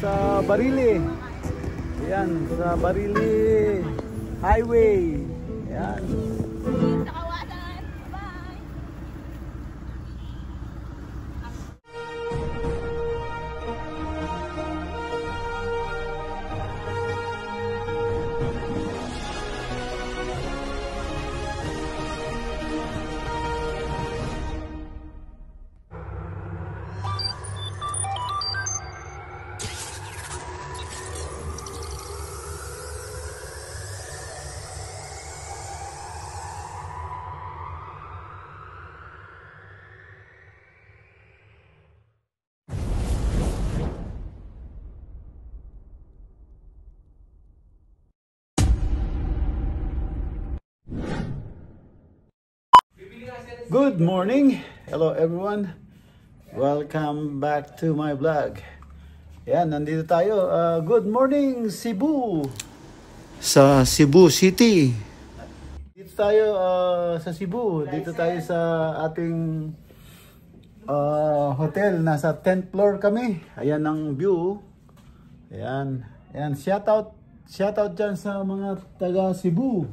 Sa Barili. Ayan, sa Barili Highway. Ayan. Good morning! Hello everyone! Welcome back to my vlog. Yan, nandito tayo. Good morning Cebu! Sa Cebu City. Dito tayo sa Cebu. Dito tayo sa ating hotel. Nasa 10th floor kami. Ayan ang view. Ayan. Ayan, shout out dyan sa mga taga Cebu.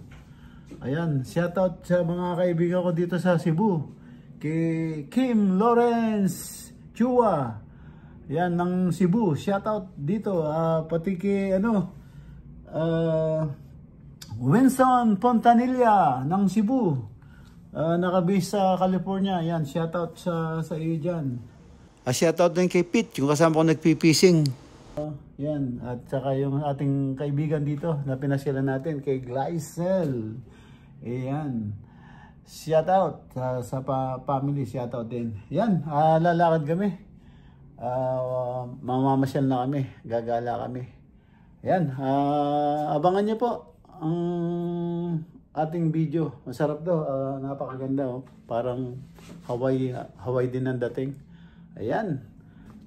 Ayan, shoutout sa mga kaibigan ko dito sa Cebu. Kay Kim Lawrence Chua. Ayan, ng Cebu. Shoutout dito. Pati kay Winston Pontanilla ng Cebu. Nakabase sa California. Ayan, shoutout sa iyo dyan. Shoutout din kay Pete, yung kasama ko nagpipising. Yan, at saka yung ating kaibigan dito na pinasyalan natin kay Glycel. Ayan. Shout out sa family, shout out din. Yan, lalakad kami. Mamamasyal na kami, gagala kami. Yan, abangan niyo po ang ating video. Masarap to, napakaganda oh. Parang Hawaii din ang dating. Ayan.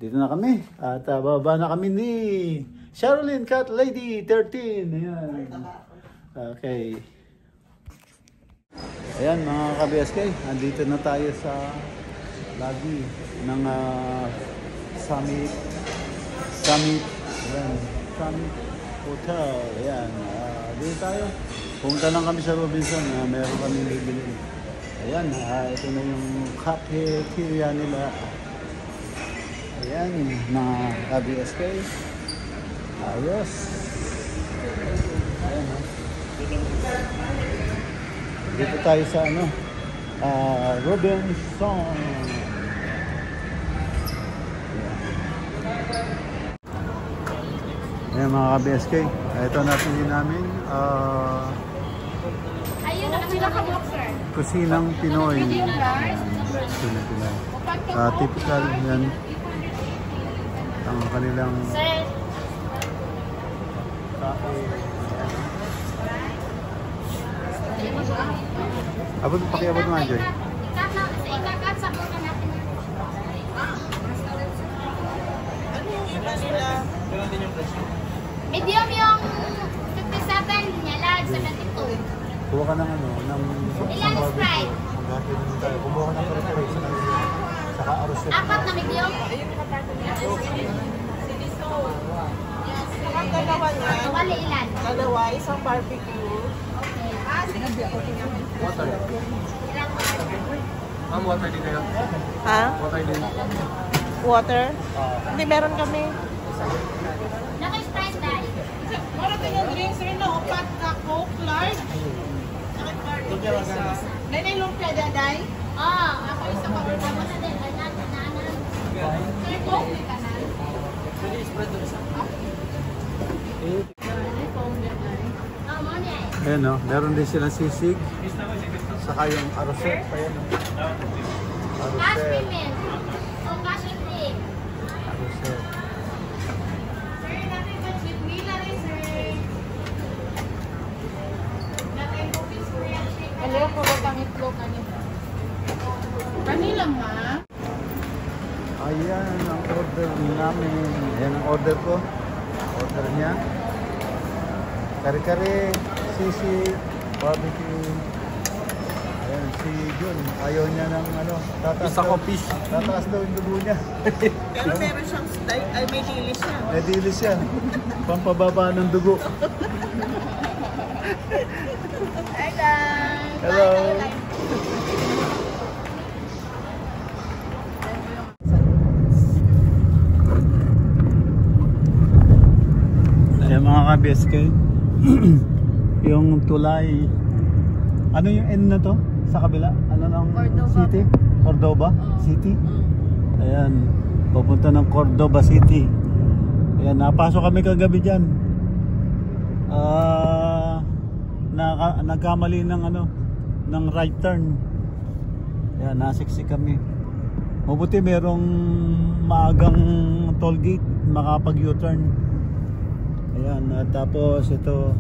Dito na kami. At bababa na kami ni Sherilyn Cat Lady 13. Ayan. Okay. Ayan mga ka-BSK. Andito na tayo sa lobby ng Summit. Ayan. Summit Hotel. Ayan. Dito tayo. Pumunta lang kami sa Robinson. Meron kami bibili. Ayan. Ito na yung cafeteria nila. Ayan, mga ka-BSK. Ayos. Ayan, dito tayo sa Robinson. Ayan mga ka-BSK. Ito natin din namin. Ayun, naka-boxer. Kusinang Pinoy. Kusinang Pinoy. Typical yan. Ang kanilang abot pakiabot mo Joy. Ikakat sa muna natin. Medium yung 57 niya, large 72. Kuha ka ng ilan Sprite? Kumuha ka ng preparation ng saka arroz. Apat na medium? Ang dalawa niya. Wali ilan? Dalawa, isang barbecue. Water. Ma'am, water din kayo? Ha? Water din. Water? Hindi, meron kami. Naka-Sprite dahil. Meron tayong drinks rin na upat na Coke, large. Nanay lumpia daday? Ako isa pa. Ako na din. Anan. Sir, Coke may kanan. Pwede spread doon sa Ayan o, meron din silang sisig. Saka yung arosel. Ayan o. Cash Arosel. payment. O cash and pay. Arosel. Sir, natin ba with me na rin, sir? Natin po please for yan, shake. Hello, kung pang itlog kanina. Kanila, ma? Ayan ang order namin. Ayan ang order ko. Order niya. Kare-kare, sisig, barbecue. Ayan, si Jun. Ayaw niya ng ano. Tataas daw yung dugo niya. Pero meron siyang style, ay may dilis siya. May dilis siya. Pampababa ng dugo. Hi guys! Hello. Ayan mga ka-BSK. Yung tulay. Ano yung end na to? Sa kabila? Ano ng Cordoba. city? Cordoba City? Ayan. Papunta ng Cordoba City. Ayan, napasok kami kagabi dyan. Nagkamali ng ano, ng right turn. Ayan, nasiksik kami. Mabuti merong maagang toll gate, makapag U-turn. Ayan, at tapos ito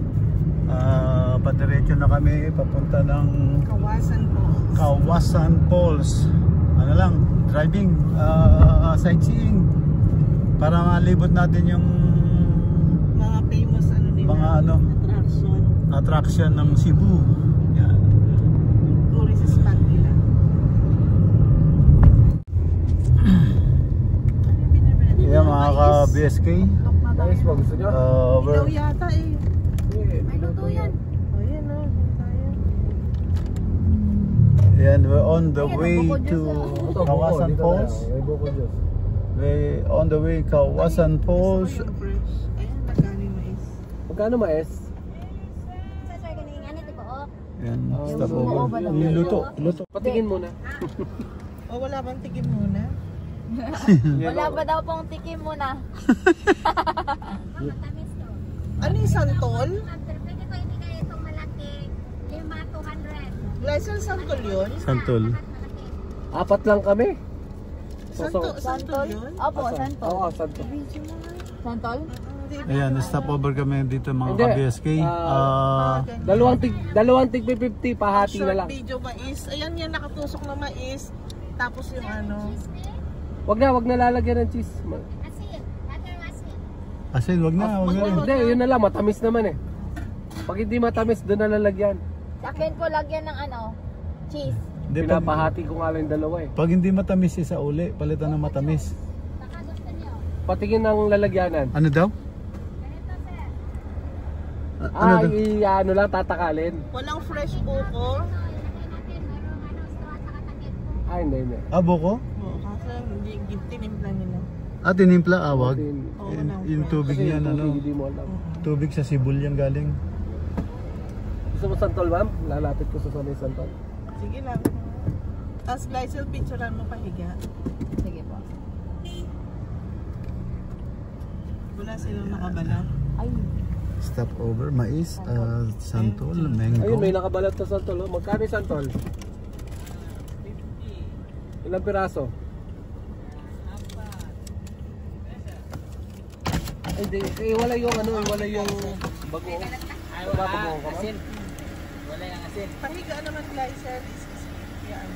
padiretso na kami papunta ng Kawasan Falls. Ano lang, driving, sightseeing para malibot natin yung Mga famous ano nila. mga ano, attraction ng Cebu. Yan. Tourist spot nila. Yan mga ka-BSK. Guys, ba gusto nyo? Ikaw yata eh. May luto yan. O yan o. Yan, we're on the Ayan, way ang buko to juice, Kawasan Falls. May buko juice. We're on the way Kawasan Falls. Ayan, nagkani mais. Magkano mais? Sa sir, ganing ano ito ko? Yan, Ah, stop yung over. buko ba daw? Yung luto. Luto. Patingin muna. O wala bang tigim muna? Wala ba daw pong tikim muna? Ano yung santol? Pwede ko ibigay itong malaki. 5, 200. Glycol santol yun? Santol. Apat lang kami. Santol yun? Opo, santol. Oo, santo. Santol? Ayan, stop over kami dito mga Hindi. ka-BSK. Dalawang tig 50, pahati na Short lang. video mais. Ayan yan, nakatusok na mais. Tapos yung ano. Wag na lalagyan ng cheese. Asin. Butter asin. Asin, wag na, wag na. Hindi, yun na lang, matamis naman eh. Pag hindi matamis, doon na lalagyan. Sa akin po lagyan ng ano, cheese. Hindi, pag, Pinapahati ko nga lang yung dalawa eh. pag hindi matamis isa uli, palitan ng matamis. Baka gusto niyo. Patingin ng lalagyanan. Ano daw? Ganito sir. Ano daw? Ano lang, tatakalin. Walang fresh buko. Ilagay natin, merong ano, straw at saka takip po. Hindi. Buko? Oo, kasi hindi tinimpla nila. Tinimpla, wag. Oo, Yung tubig Kasi niyan, yung tubig, ano? hindi mo alam. Tubig sa Sibul yan galing. Gusto mo santol, ma'am? Lalapit ko sa sanay santol. Sige lang. Tapos glycol picturean mo pahiga. Sige po. Wala silang nakabalat. Ay, Stop over, mais, santol, mango. Ayun, may nakabalat na santol. Oh. Magkano yung santol? Ilang piraso? Hindi, wala yung ano, wala yung bago. Bago ka man? Pahiga naman glycol. Yan.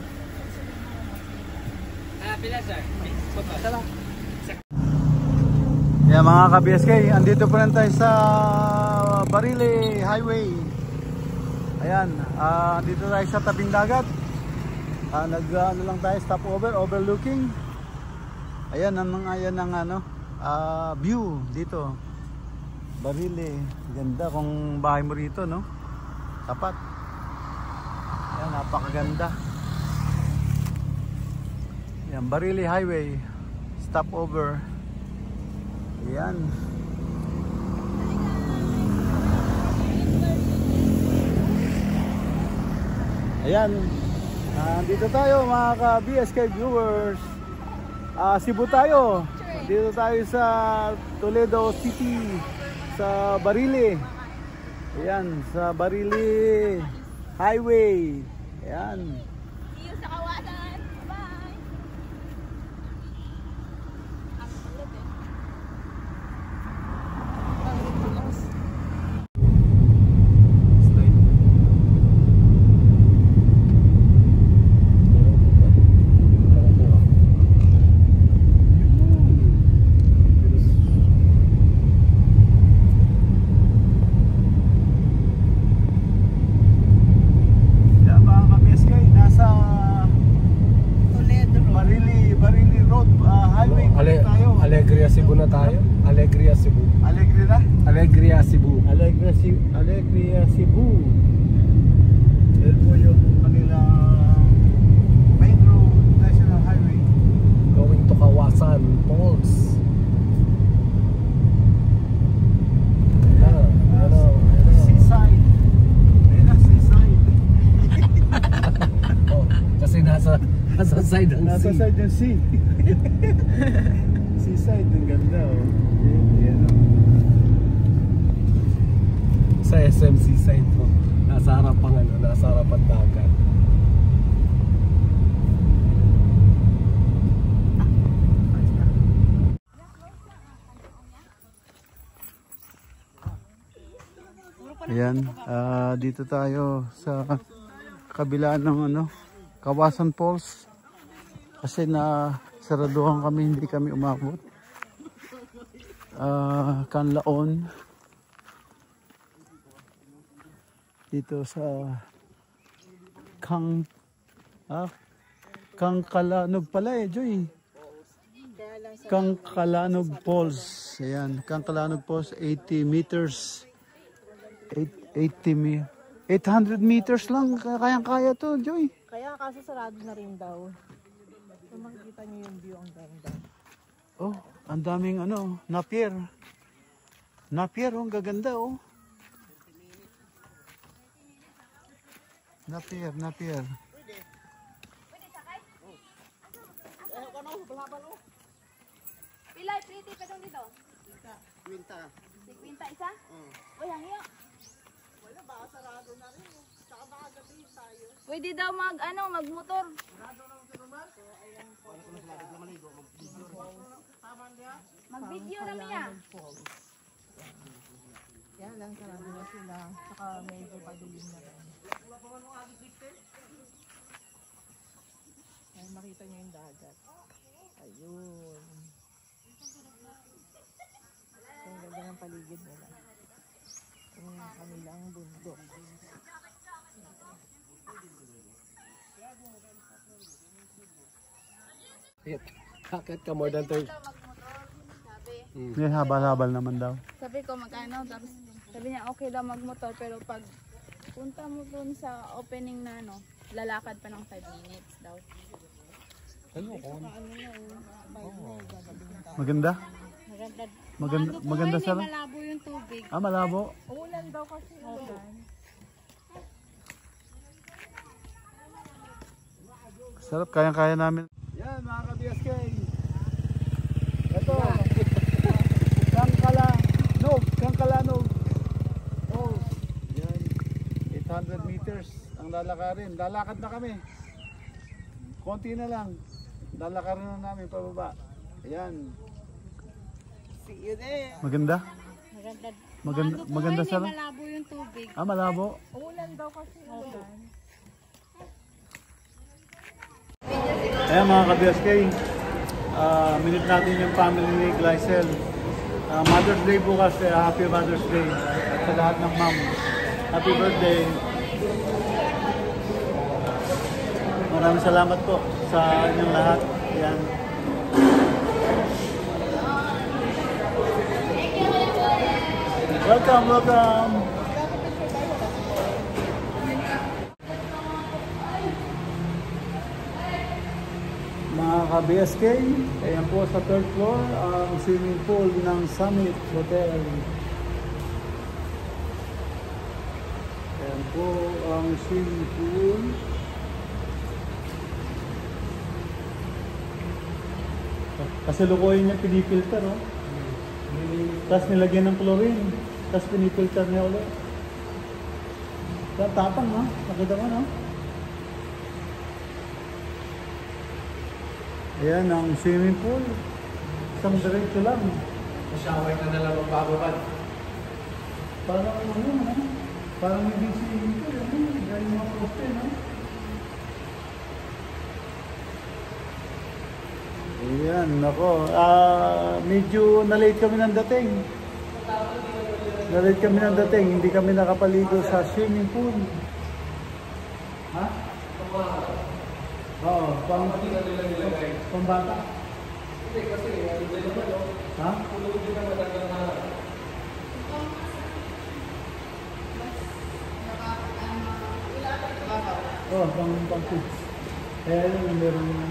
Yeah, mga ka-BSK, andito pa rin tayo sa Barile Highway. Ayan, andito tayo sa tabing dagat. Ano lang tayo, stop over, overlooking. Ayan ang ano, view dito. Barile, ganda kung bahay mo rito, no? Tapat. Ayan, napakaganda. Ayan, Barile Highway, stop over. Ayan. Ayan. Dito tayo mga ka-BSK viewers. Cebu tayo. Dito tayo sa Toledo City, sa Barile. Ayan, sa Barili Highway. Ayan. See you sa Kawasan. Bye! Ang kulit eh. Alegria Cebu na tayo. Alegria Cebu. Alegria? Alegria Cebu. Alegria Cebu. Yan po yung kanilang main road, national highway. Going to Kawasan Falls. Seaside. Ayan na, seaside. Oh, kasi nasa side ng Nasa sea. side ng sea. Seaside, ang ganda oh. Yan oh. Sa SMC side mo. Nasa harapan nasa harapan dagat. Ayan, dito tayo sa kabila ng Kawasan Falls. Kasi na saraduhan kami, hindi kami umabot. Kanlaon. Dito sa Kangkalanog pala Joy. Kangkalanog Falls. Ayan, Kangkalanog Falls, 80 meters. 800 meters lang, kayang-kaya to, Joy. Kaya kaso sarado na rin daw. Kung makikita niyo yung view, ang ganda. Oh, ang daming napier. Napier, ang gaganda oh. Napier. Pilay, pretty pa dong dito. Kwinta. Kwinta isa? Uy, ang iyo. Wala, baka sarado na rin. Saka baka gabi tayo. Pwede daw magmotor. Mag-video na niya. Yan lang, sarado na sila. Saka medyo padilim na rin. Ay, makita niyo yung dagat. Ayun. Ang ganda ng paligid nila. Yung kanilang bundok. Bakit ka more than 30? May habal-habal naman daw. Sabi ko magkano, tapos sabi niya okay daw magmotor, pero pag punta mo dun sa opening na lalakad pa ng 5 minutes daw. Maganda? Maganda sa Malabo yung tubig. malabo. Ulan daw kasi. Ulan. Sarap, kayang-kaya namin. Yan mga ka-BSK. Ito. Kangkalanog. Oh, yan. 800 meters ang lalakarin. Lalakad na kami. Konti na lang. Lalakarin na namin pababa. Ayan. See you there. Maganda? Maganda sa Malabo yung tubig. malabo. Ulan daw kasi. Ulan. Ayan mga ka-BSK, minute natin yung family ni Glycel. Mother's Day bukas, Happy Mother's Day sa lahat ng mom. Happy birthday. Maraming salamat po sa inyong lahat. Ayan. Welcome. Mga ka-BSK, ayan po sa third floor ang swimming pool ng Summit Hotel. Ayan po ang swimming pool. Kasi lukuhin niya pinipilter, oh. Tapos nilagyan ng chlorine. Tapos pinipilter niya ulit. Tapang, no? Nakita mo, no? Ayan, ang swimming pool. Isang diretso lang. Shower ka na lang magbababad. Parang ano, no? Parang may swimming pool, ano? Galing mga poste, no? Ayan, nako. Medyo na-late kami ng dating. Na-late kami ng dating. Hindi kami nakapaligo sa swimming pool. Ha? Oo, pambata. Hindi kasi, hindi naman, no? Ha? Tulog din naman hanggang na. Oo, pang-kids. Kaya yun, meron na.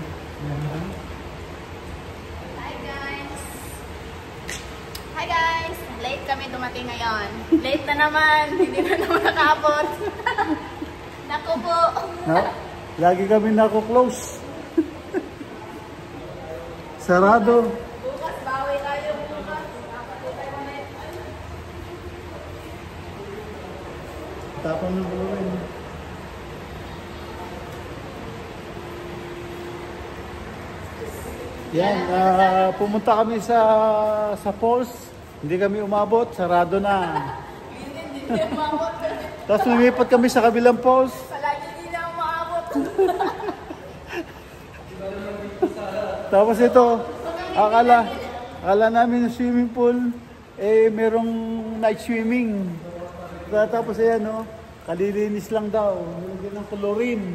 Hi guys! Late kami dumating ngayon. Late na naman. Hindi na naman nakaabot. Naku po. Ha? Lagi kami nako-close. Sarado. Bukas, bawi tayo bukas. Nakapatay mo na yun. Tapang ng buwan. Yan, pumunta kami sa falls. Hindi kami umabot, sarado na. Hindi umabot. Tapos lumipat kami sa kabilang falls. Palagi hindi na umabot. Tapos ito, akala namin yung swimming pool, merong night swimming. Tapos ayan, no, kalilinis lang daw. Nilagyan ng chlorine.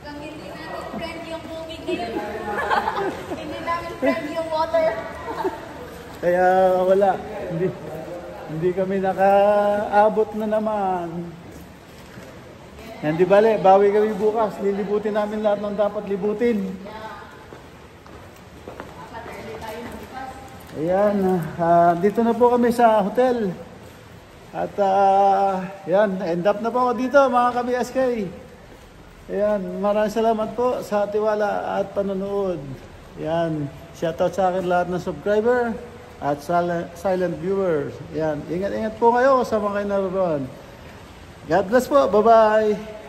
Kung hindi namin friend yung tubig ngayon. Hindi namin friend yung water. Kaya wala, hindi kami nakaabot na naman. Yan, di bale, bawi kami bukas. Lilibutin namin lahat ng dapat libutin. Ayan, dito na po kami sa hotel. At yan, end up na po ako dito mga ka-BSK. Ayan, maraming salamat po sa tiwala at panonood. Ayan, shoutout sa akin lahat ng subscriber at silent viewers. Ayan, ingat-ingat po kayo sa mga kayo naroon. God bless po, bye-bye!